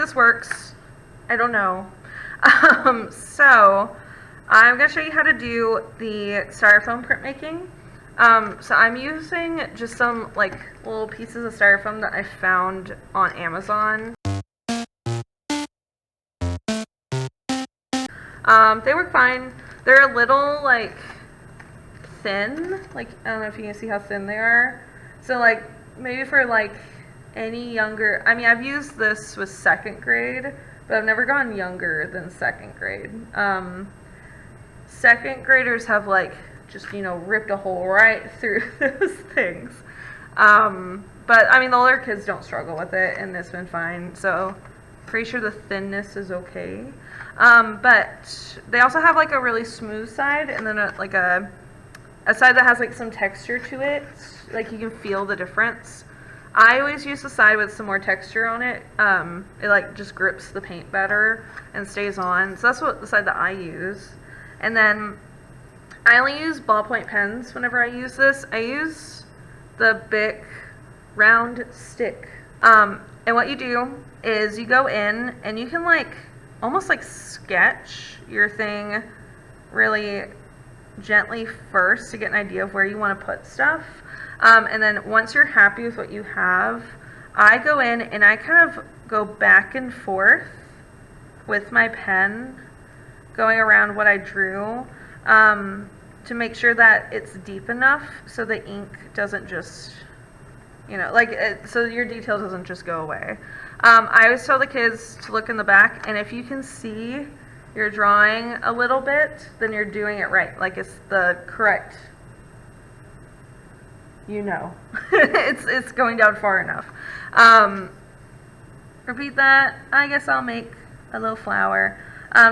this works. I don't know. So I'm going to show you how to do the styrofoam printmaking. So I'm using just some like little pieces of styrofoam that I found on Amazon. They work fine. They're a little like thin, like I don't know if you can see how thin they are. So like maybe for like any younger, I mean I've used this with 2nd grade, but I've never gone younger than 2nd grade. 2nd graders have like just, you know, ripped a hole right through those things. But I mean the older kids don't struggle with it, and it's been fine. So pretty sure the thinness is okay. But they also have like a really smooth side, and then a side that has like some texture to it. Like you can feel the difference. I always use the side with some more texture on it. It like just grips the paint better and stays on. So that's what the side that I use. And then I only use ballpoint pens whenever I use this. I use the Bic round stick. And what you do is you go in and you can like almost like sketch your thing really gently first to get an idea of where you want to put stuff. And then once you're happy with what you have, I go in and I kind of go back and forth with my pen, going around what I drew, to make sure that it's deep enough so the ink doesn't just, you know, like, so your detail doesn't just go away. I always tell the kids to look in the back, and if you can see you're drawing a little bit, then you're doing it right. Like it's the correct, you know, it's going down far enough. Repeat that. I guess I'll make a little flower.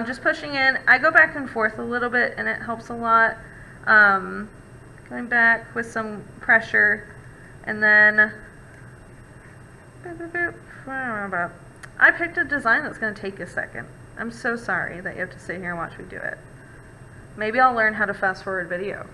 Just pushing in. I go back and forth a little bit, and it helps a lot. Going back with some pressure, and then I picked a design that's going to take a second. I'm so sorry that you have to sit here and watch me do it. Maybe I'll learn how to fast forward video.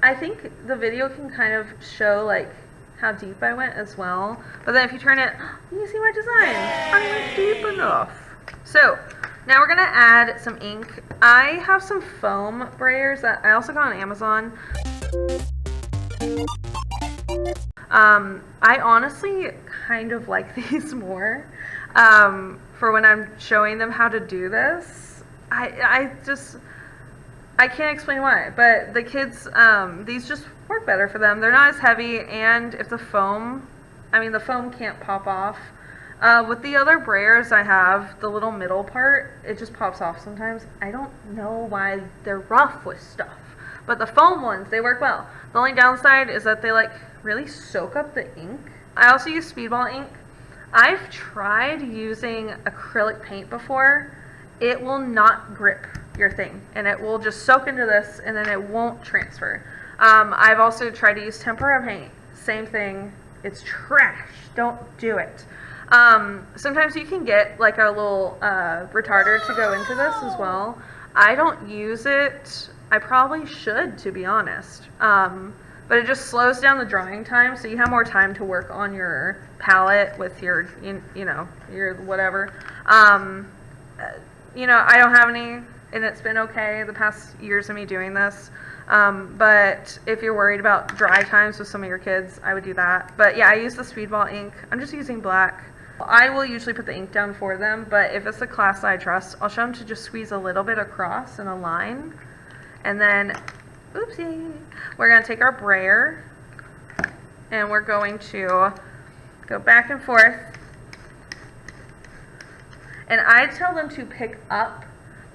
I think the video can kind of show like how deep I went as well, but then if you turn it, you can see my design. I went deep enough. So now we're gonna add some ink. I have some foam brayers that I also got on Amazon. I honestly kind of like these more for when I'm showing them how to do this. I can't explain why, but the kids, these just work better for them. They're not as heavy, and if the foam, I mean the foam can't pop off. With the other brayers I have, the little middle part, it just pops off sometimes. I don't know why they're rough with stuff, but the foam ones, they work well. The only downside is that they like really soak up the ink. I also use speedball ink. I've tried using acrylic paint before. It will not grip your thing, and it will just soak into this, and then it won't transfer. I've also tried to use tempera paint. Same thing. It's trash. Don't do it. Sometimes you can get like a little retarder to go into this as well. I don't use it. I probably should, to be honest. But it just slows down the drawing time, so you have more time to work on your palette with your, you know, your whatever. You know, I don't have any, and it's been okay the past years of me doing this. But if you're worried about dry times with some of your kids, I would do that. But yeah, I use the speedball ink. I'm just using black. I will usually put the ink down for them, but if it's a class that I trust, I'll show them to just squeeze a little bit across in a line. And then, oopsie, we're going to take our brayer, and we're going to go back and forth. And I tell them to pick up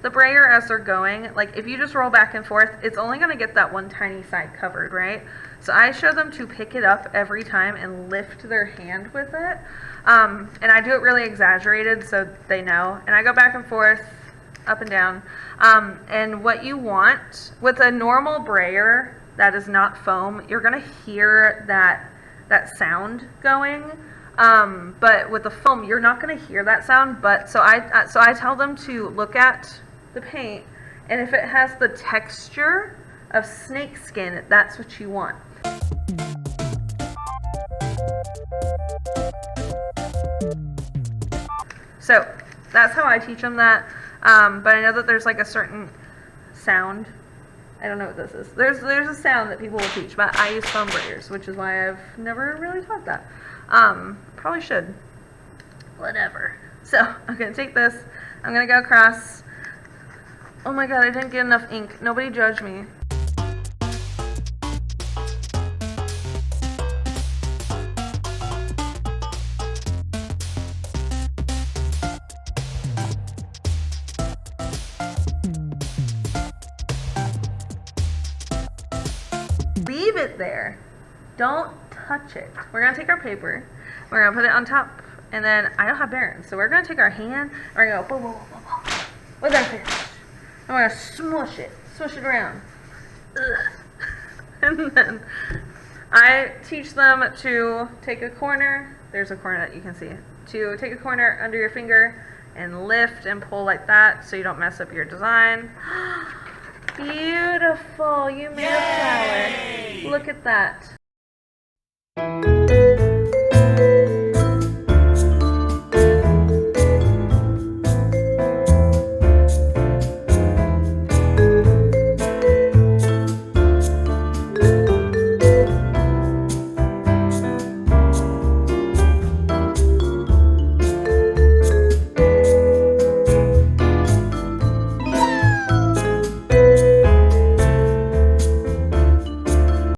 the brayer as they're going. Like if you just roll back and forth, it's only going to get that one tiny side covered, right? So I show them to pick it up every time and lift their hand with it. And I do it really exaggerated so they know. And I go back and forth, up and down. And what you want with a normal brayer that is not foam, you're going to hear that sound going. But with the foam, you're not going to hear that sound. But so I tell them to look at the paint, and if it has the texture of snake skin, that's what you want. So that's how I teach them that. But I know that there's like a certain sound. I don't know what this is. There's a sound that people will teach, but I use foam breakers, which is why I've never really taught that. Probably should. Whatever. So I'm gonna take this. I'm gonna go across. Oh my god, I didn't get enough ink. Nobody judge me. Leave it there. Don't touch it. We're going to take our paper, we're going to put it on top, and then I don't have bearings, so we're going to take our hand, and we're going to go boom, boom, boom, boom, with our fist, and we're going to smush it around. Ugh. And then I teach them to take a corner, there's a corner that you can see, to take a corner under your finger and lift and pull like that so you don't mess up your design. Beautiful, you made a flower. Look at that.